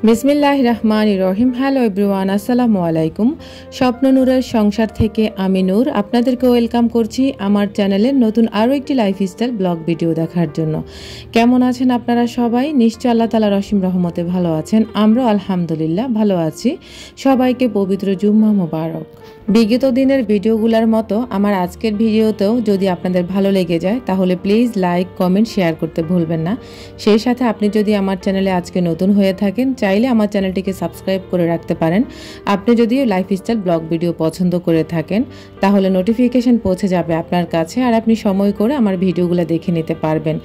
বিসমিল্লাহির রহমানির রহিম। Hello everyone, আসসালামু আলাইকুম। স্বপ্ন নূরের সংসার থেকে আমি নূর আপনাদেরকে ওয়েলকাম করছি আমার চ্যানেলের নতুন আরও একটি লাইফস্টাইল ব্লগ ভিডিও দেখার জন্য। কেমন আছেন আপনারা সবাই? নিশ্চয় আল্লাহ তাআলার অসীম রহমতে ভালো আছেন। আমরাও আলহামদুলিল্লাহ ভালো আছি। সবাইকে পবিত্র জুম্মা মোবারক। বিগত দিনের ভিডিওগুলোর মতো আমার আজকের ভিডিওতেও যদি আপনাদের ভালো লেগে যায় তাহলে প্লিজ লাইক, কমেন্ট, শেয়ার করতে ভুলবেন না। সেই সাথে আপনি যদি আমার চ্যানেলে আজকে নতুন হয়ে থাকেন চাইলে আমার চ্যানেলটিকে সাবস্ক্রাইব করে রাখতে পারেন। আপনি যদি লাইফস্টাইল ব্লগ ভিডিও পছন্দ করে থাকেন তাহলে নোটিফিকেশন পৌঁছে যাবে আপনার কাছে আর আপনি সময় করে আমার ভিডিওগুলো দেখে নিতে পারবেন।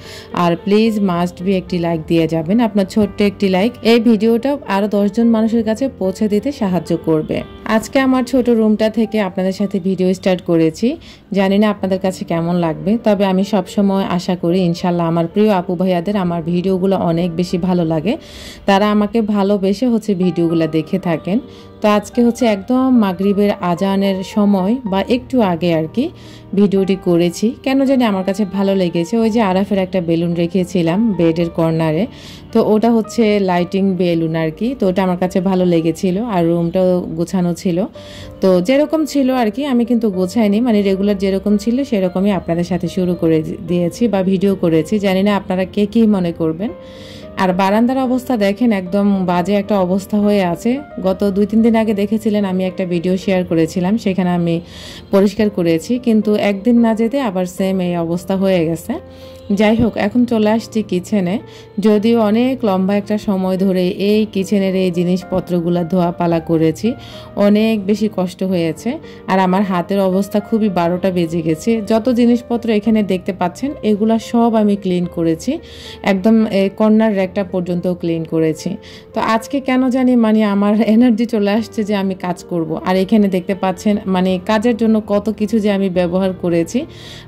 আর প্লিজ মাস্ট বি একটি লাইক দিয়ে যাবেন। আপনার ছোট্ট একটি লাইক এই ভিডিওটা আরও 10 জন মানুষের কাছে পৌঁছে দিতে সাহায্য করবে। আজকে আমার ছোট রুমটা থেকে আপনাদের সাথে ভিডিও স্টার্ট করেছি। জানি না আপনাদের কাছে কেমন লাগবে, তবে আমি সবসময় আশা করি ইনশাল্লাহ আমার প্রিয় আপু ভাইয়াদের আমার ভিডিওগুলো অনেক বেশি ভালো লাগে। তারা আমাকে ভালোবেসে ভিডিওগুলো দেখে থাকেন। তো আজকে একদম মাগরিবের আজানের সময় বা একটু আগে আর কি ভিডিওটি করেছি। কেন জানি আমার কাছে ভালো লেগেছে। ওই যে আরাফের একটা বেলুন রেখেছিলাম বেডের কর্নারে, তো ওটা লাইটিং বেলুন আর কি। তো ওটা আমার কাছে ভালো লেগেছিল আর রুমটাও গোছানো ছিল। তো যেরকম ছিল আর কি, আমি কিন্তু গোছাইনি, মানে রেগুলার যেরকম ছিল সেরকমই আপনাদের সাথে শুরু করে দিয়েছি বা ভিডিও করেছি। জানি না আপনারা কে কী মনে করবেন। আর বারান্দার অবস্থা দেখেন, একদম বাজে একটা অবস্থা হয়ে আছে। গত 2-3 দিন আগে দেখেছিলেন আমি একটা ভিডিও শেয়ার করেছিলাম, সেখানে আমি পরিষ্কার করেছি, কিন্তু একদিন না যেতে আবার সেম এই অবস্থা হয়ে গেছে। যাই হোক, এখন চলে আসছি কিচেনে। যদিও অনেক লম্বা একটা সময় ধরে এই কিচেনের এই জিনিসপত্রগুলো ধোয়াপালা করেছি, অনেক বেশি কষ্ট হয়েছে। আর আমার হাতের অবস্থা খুবই 12টা বেজে গেছে। যত জিনিসপত্র এখানে দেখতে পাচ্ছেন এগুলা সব আমি ক্লিন করেছি, একদম কর্নার র্যাকটা পর্যন্ত ক্লিন করেছি। তো আজকে কেন জানি আমার এনার্জি চলে আসছে যে আমি কাজ করব। আর এখানে দেখতে পাচ্ছেন কাজের জন্য কত কিছু যে আমি ব্যবহার করেছি।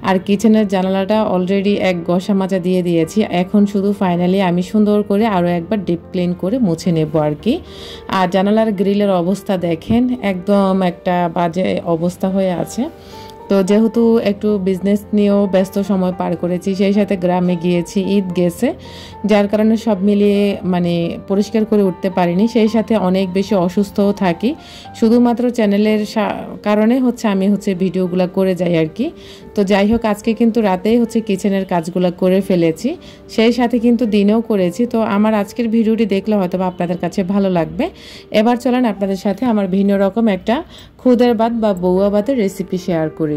আর কিচেনের জানালাটা অলরেডি এক ঘষা মাজা দিয়ে দিয়েছি। এখন শুধু ফাইনালি আমি সুন্দর করে আরও একবার ডিপ ক্লিন করে মুছে নেব আর কি। আর জানালার গ্রিলের অবস্থা দেখেন, একদম একটা বাজে অবস্থা হয়ে আছে। তো যেহেতু একটু বিজনেস নিয়েও ব্যস্ত সময় পার করেছি, সেই সাথে গ্রামে গিয়েছি, ঈদ গেছে, যার কারণে সব মিলিয়ে পরিষ্কার করে উঠতে পারিনি। সেই সাথে অনেক বেশি অসুস্থও থাকি। শুধুমাত্র চ্যানেলের কারণে আমি ভিডিওগুলো করে যাই আর কি। তো যাই হোক, আজকে কিন্তু রাতেই কিচেনের কাজগুলো করে ফেলেছি, সেই সাথে কিন্তু দিনেও করেছি। তো আমার আজকের ভিডিওটি দেখলে হয়তো আপনাদের কাছে ভালো লাগবে। এবার চলেন আপনাদের সাথে আমার ভিন্ন রকম একটা খুদের ভাত বা বউয়া ভাতের রেসিপি শেয়ার করি।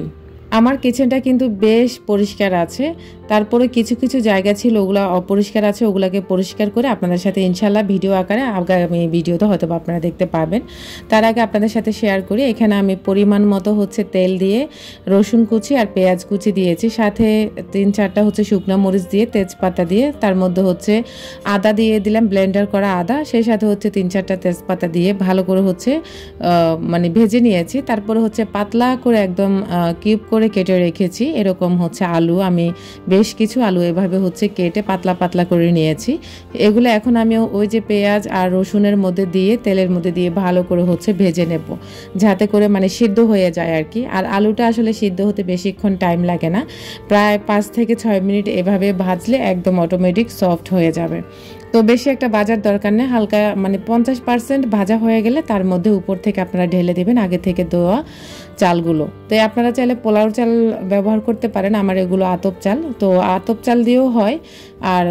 আমার কিচেনটা কিন্তু বেশ পরিষ্কার আছে, তারপরে কিছু কিছু জায়গা ছিল ওগুলো অপরিষ্কার আছে, ওগুলোকে পরিষ্কার করে আপনাদের সাথে ইনশাল্লাহ ভিডিও আকারে আগামী ভিডিওতে হয়তো আপনারা দেখতে পাবেন। তার আগে আপনাদের সাথে শেয়ার করি, এখানে আমি পরিমাণ মতো তেল দিয়ে রসুন কুচি আর পেঁয়াজ কুচি দিয়েছি, সাথে 3-4টা শুকনো মরিচ দিয়ে, তেজপাতা দিয়ে, তার মধ্যে আদা দিয়ে দিলাম, ব্লেন্ডার করা আদা, সেই সাথে 3-4টা তেজপাতা দিয়ে ভালো করে ভেজে নিয়েছি। তারপরে পাতলা করে একদম কিউব করে কেটে রেখেছি। এরকম আলু, আমি বেশ কিছু আলু এভাবে কেটে পাতলা পাতলা করে নিয়েছি। এগুলো এখন আমি ওই যে পেঁয়াজ আর রসুনের মধ্যে দিয়ে, তেলের মধ্যে দিয়ে ভালো করে ভেজে নেব, যাতে করে সিদ্ধ হয়ে যায় আর কি। আর আলুটা আসলে সিদ্ধ হতে বেশিক্ষণ টাইম লাগে না, প্রায় 5 থেকে 6 মিনিট এভাবে ভাজলে একদম অটোমেটিক সফট হয়ে যাবে। তো বেশি একটা ভাজার দরকার নেই, হালকা 50% ভাজা হয়ে গেলে তার মধ্যে উপর থেকে আপনারা ঢেলে দেবেন আগে থেকে দেওয়া চালগুলো। তো আপনারা চাইলে পোলাও চাল ব্যবহার করতে পারেন, আমার এগুলো আতপ চাল, তো আতপ চাল দিয়েও হয়। আর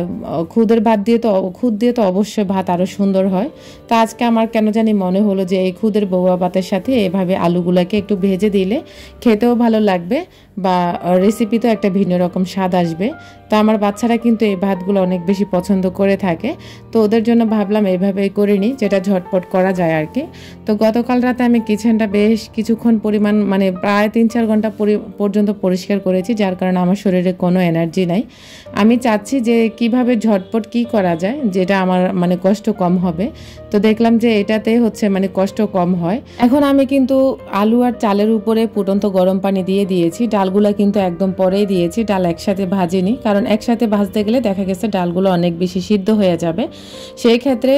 খুদের ভাত দিয়ে খুদ দিয়ে তো অবশ্যই ভাত আরও সুন্দর হয়। তো আজকে আমার কেন জানি মনে হলো যে এই খুদের বউয়া ভাতের সাথে এভাবে আলুগুলোকে একটু ভেজে দিলে খেতেও ভালো লাগবে বা রেসিপিতে একটা ভিন্ন রকম স্বাদ আসবে। তো আমার বাচ্চারা কিন্তু এই ভাতগুলো অনেক বেশি পছন্দ করে থাকে, তো ওদের জন্য ভাবলাম এইভাবেই করে নিই, যেটা ঝটপট করা যায় আর কি। তো গতকাল রাতে আমি কিচেনটা বেশ কিছুক্ষণ পরিমাণ প্রায় 3-4 ঘন্টা পর্যন্ত পরিষ্কার করেছি, যার কারণে আমার শরীরে কোনো এনার্জি নাই। আমি চাচ্ছি যে কিভাবে ঝটপট কি করা যায় যেটা আমার কষ্ট কম হবে। তো দেখলাম যে এটাতে কষ্ট কম হয়। এখন আমি কিন্তু আলু আর চালের উপরে ফুটন্ত গরম পানি দিয়ে দিয়েছি। ডালগুলা কিন্তু একদম পরেই দিয়েছি, ডাল একসাথে ভাজিনি, কারণ একসাথে ভাজতে গেলে দেখা গেছে ডালগুলো অনেক বেশি সিদ্ধ হয়ে যাবে। সেই ক্ষেত্রে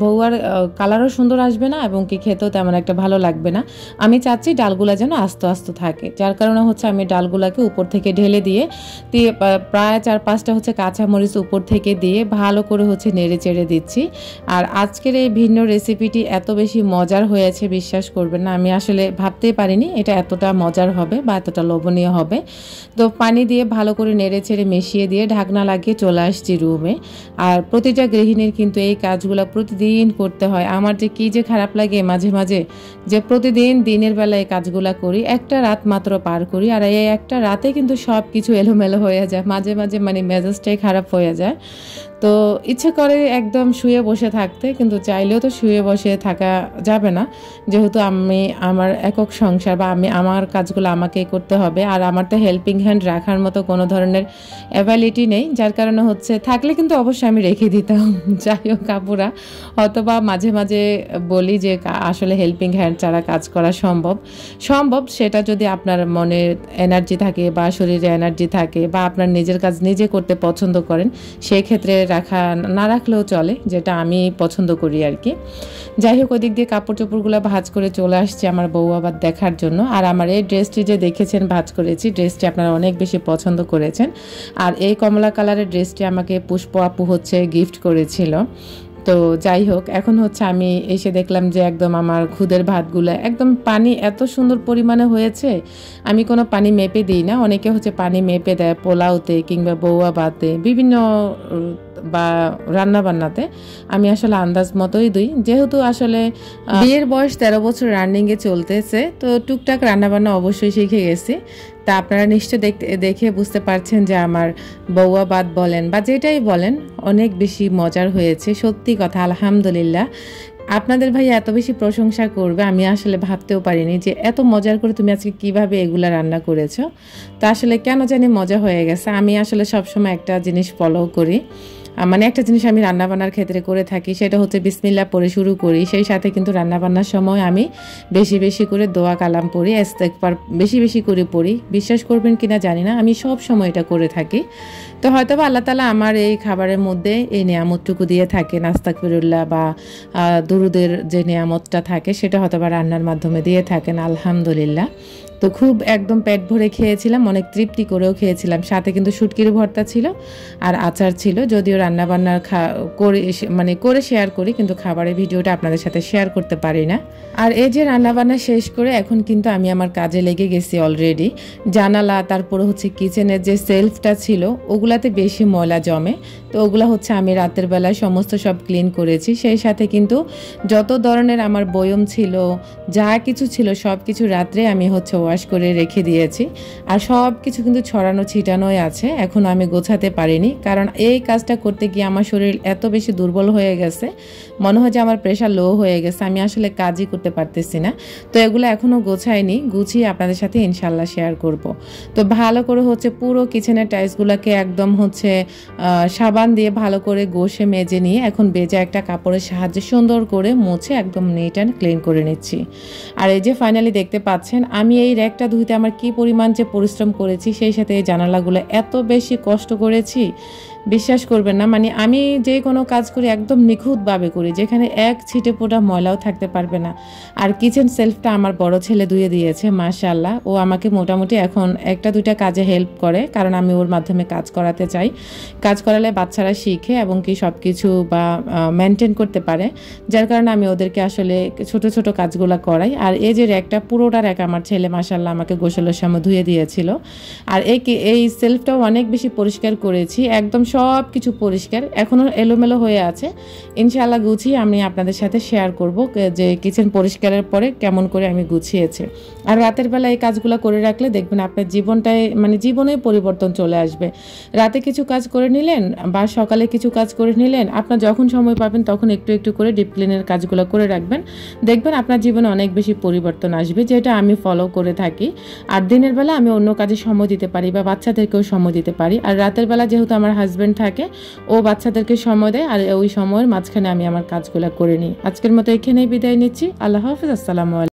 বউয়ার কালারও সুন্দর আসবে না এবং কি খেতেও তেমন একটা ভালো লাগবে না। আমি চাচ্ছি ডালগুলো ডালগুলা যেন আস্তে আস্তে থাকে, যার কারণে হচ্ছে আমি ডালগুলাকে উপর থেকে ঢেলে দিয়ে প্রায় 4-5টা হচ্ছে কাঁচামরিচ উপর থেকে দিয়ে ভালো করে হচ্ছে নেড়ে চেড়ে দিচ্ছি। আর আজকের এই ভিন্ন রেসিপিটি এত বেশি মজার হয়েছে বিশ্বাস করবেন না, আমি আসলে ভাবতেই পারিনি এটা এতটা মজার হবে বা এতটা লোভনীয় হবে। তো পানি দিয়ে ভালো করে নেড়ে চেড়ে মিশিয়ে দিয়ে ঢাকনা লাগিয়ে চলে আসছি রুমে। আর প্রতিটা গৃহিণীর কিন্তু এই কাজগুলো প্রতিদিন করতে হয়। আমার যে কি যে খারাপ লাগে মাঝে মাঝে যে প্রতিদিন দিনের বেলা এই কাজগুলো করি, একটা রাত মাত্র পার করি, আর এই একটা রাতে কিন্তু সব কিছু এলোমেলো হয়ে যায়, মাঝে মাঝে মানে মেজাজটাই খারাপ হয়ে যায়। তো ইচ্ছে করে একদম শুয়ে বসে থাকতে, কিন্তু চাইলেও তো শুয়ে বসে থাকা যাবে না, যেহেতু আমি আমার একক সংসার বা আমি আমার কাজগুলো আমাকেই করতে হবে। আর আমার তো হেল্পিং হ্যান্ড রাখার মতো কোনো ধরনের অ্যাবিলিটি নেই, যার কারণে হচ্ছে থাকলে কিন্তু অবশ্যই আমি রেখে দিতাম। যাই হোক কাপুরা, অথবা মাঝে মাঝে বলি যে আসলে হেল্পিং হ্যান্ড ছাড়া কাজ করা সম্ভব সেটা যদি আপনার মনে এনার্জি থাকে বা শরীরে এনার্জি থাকে বা আপনার নিজের কাজ নিজে করতে পছন্দ করেন, সেই ক্ষেত্রে না রাখলেও চলে, যেটা আমি পছন্দ করি আর কি। যাই হোক, ওই দিক দিয়ে কাপড় চোপড়গুলো ভাঁজ করে চলে আসছে আমার বউ আবার দেখার জন্য। আর আমার এই ড্রেসটি যে দেখেছেন ভাঁজ করেছি, ড্রেসটি আপনারা অনেক বেশি পছন্দ করেছেন। আর এই কমলা কালারের ড্রেসটি আমাকে পুষ্প আপু হচ্ছে গিফট করেছিল। তো যাই হোক, এখন হচ্ছে আমি এসে দেখলাম যে একদম আমার খুদের ভাতগুলো একদম পানি এত সুন্দর পরিমাণে হয়েছে। আমি কোনো পানি মেপে দিই না, অনেকে হচ্ছে পানি মেপে দেয় পোলাওতে কিংবা বৌয়া ভাতে বিভিন্ন বা রান্না বান্নাতে। আমি আসলে আন্দাজ মতোই দিই, যেহেতু আসলে বিয়ের বয়স 13 বছর রানিংয়ে চলতেছে, তো টুকটাক রান্নাবান্না অবশ্যই শিখে গেছি। তা আপনারা নিশ্চয় দেখে বুঝতে পারছেন যে আমার বৌয়া ভাত বলেন বা যেটাই বলেন অনেক বেশি মজার হয়েছে, সত্যি কথা আলহামদুলিল্লাহ। আপনাদের ভাই এত বেশি প্রশংসা করবে আমি আসলে ভাবতেও পারিনি যে এত মজার করে তুমি আজকে কিভাবে এগুলা রান্না করেছো। তা আসলে কেন জানি মজা হয়ে গেছে। আমি আসলে সবসময় একটা জিনিস ফলো করি, মানে একটা জিনিস আমি রান্নাবান্নার ক্ষেত্রে করে থাকি, সেটা হচ্ছে বিসমিল্লাহ পড়ে শুরু করি। সেই সাথে কিন্তু রান্নাবান্নার সময় আমি বেশি বেশি করে দোয়া কালাম পড়ি, ইস্তেগফার বেশি বেশি করে পড়ি। বিশ্বাস করবেন কিনা জানি না, আমি সব সময় এটা করে থাকি। তো হয়তো বা আল্লাহ তাআলা আমার এই খাবারের মধ্যে এই নিয়ামতটুকু দিয়ে থাকেন, আস্তাগফিরুল্লাহ বা দুরুদের যে নিয়ামতটা থাকে সেটা হয়তো বা রান্নার মাধ্যমে দিয়ে থাকেন, আলহামদুলিল্লাহ। তো খুব একদম পেট ভরে খেয়েছিলাম, অনেক তৃপ্তি করেও খেয়েছিলাম। সাথে কিন্তু শুটকির ভর্তা ছিল আর আচার ছিল। যদিও রান্নাবান্না করে শেয়ার করি, কিন্তু খাবারের ভিডিওটা আপনাদের সাথে শেয়ার করতে পারি না। আর এই যে রান্নাবান্না শেষ করে এখন কিন্তু আমি আমার কাজে লেগে গেছি অলরেডি। জানালা, তারপরে হচ্ছে কিচেনের যে সেলফটা ছিল ওগুলাতে বেশি ময়লা জমে, তো ওগুলা হচ্ছে আমি রাতের বেলায় সমস্ত সব ক্লিন করেছি। সেই সাথে কিন্তু যত ধরনের আমার বয়ম ছিল, যা কিছু ছিল সব কিছু রাত্রে আমি হচ্ছে ওয়াশ করে রেখে দিয়েছি। আর সব কিছু কিন্তু ছড়ানো ছিটানোই আছে, এখন আমি গোছাতে পারিনি, কারণ এই কাজটা করতে গিয়ে আমার শরীর এত বেশি দুর্বল হয়ে গেছে, মনে হয় যে আমার প্রেশার লো হয়ে গেছে, আমি আসলে কাজই করতে পারতেছি না। তো এগুলো এখনও গোছাইনি, গুছিয়ে আপনাদের সাথে ইনশাল্লাহ শেয়ার করব। তো ভালো করে হচ্ছে পুরো কিচেনের টাইলসগুলোকে একদম হচ্ছে সাবান দিয়ে ভালো করে ঘষে মেজে নিয়ে এখন বেজা একটা কাপড়ের সাহায্যে সুন্দর করে মুছে একদম নিট অ্যান্ড ক্লিন করে নিচ্ছি। আর এই যে ফাইনালি দেখতে পাচ্ছেন আমি এই র্যাকটা ধুইতে আমার কি পরিমাণ যে পরিশ্রম করেছি, সেই সাথে এই জানালাগুলো এত বেশি কষ্ট করেছি বিশ্বাস করবেন না। মানে আমি যে কোনো কাজ করি একদম নিখুঁতভাবে করি, যেখানে এক ছিটে ফোঁটা ময়লাও থাকতে পারবে না। আর কিচেন সেলফটা আমার বড় ছেলে ধুয়ে দিয়েছে মাশাআল্লাহ। ও আমাকে মোটামুটি এখন একটা দুইটা কাজে হেল্প করে, কারণ আমি ওর মাধ্যমে কাজ করাতে চাই। কাজ করালে বাচ্চারা শিখে এবং কি সব কিছু বা মেনটেন করতে পারে, যার কারণে আমি ওদেরকে আসলে ছোট ছোট কাজগুলো করাই। আর এই যে র্যাকটা, পুরোটা র্যাক আমার ছেলে মাশাআল্লাহ আমাকে গোসলের সময় ধুয়ে দিয়েছিল। আর এই সেলফটাও অনেক বেশি পরিষ্কার করেছি, একদম সব কিছু পরিষ্কার, এখনও এলোমেলো হয়ে আছে। ইনশাআল্লাহ গুছিয়ে আমি আপনাদের সাথে শেয়ার করব যে কিচেন পরিষ্কারের পরে কেমন করে আমি গুছিয়েছি। আর রাতের বেলা এই কাজগুলো করে রাখলে দেখবেন আপনার জীবনে পরিবর্তন চলে আসবে। রাতে কিছু কাজ করে নিলেন বা সকালে কিছু কাজ করে নিলেন, আপনার যখন সময় পাবেন তখন একটু একটু করে ডিপ ক্লিনের কাজগুলো করে রাখবেন, দেখবেন আপনার জীবনে অনেক বেশি পরিবর্তন আসবে, যেটা আমি ফলো করে থাকি। আর দিনের বেলা আমি অন্য কাজে সময় দিতে পারি বা বাচ্চাদেরকেও সময় দিতে পারি। আর রাতের বেলা যেহেতু আমার হাজব্যান্ড থাকে, ও বাচ্চাদেরকে সময় দেয়, আর ওই সময়ের মাঝখানে আমি আমার কাজগুলো করে নিই। আজকের মতো এখানেই বিদায় নিচ্ছি। আল্লাহ হাফেজ, আসসালামু আলাইকুম।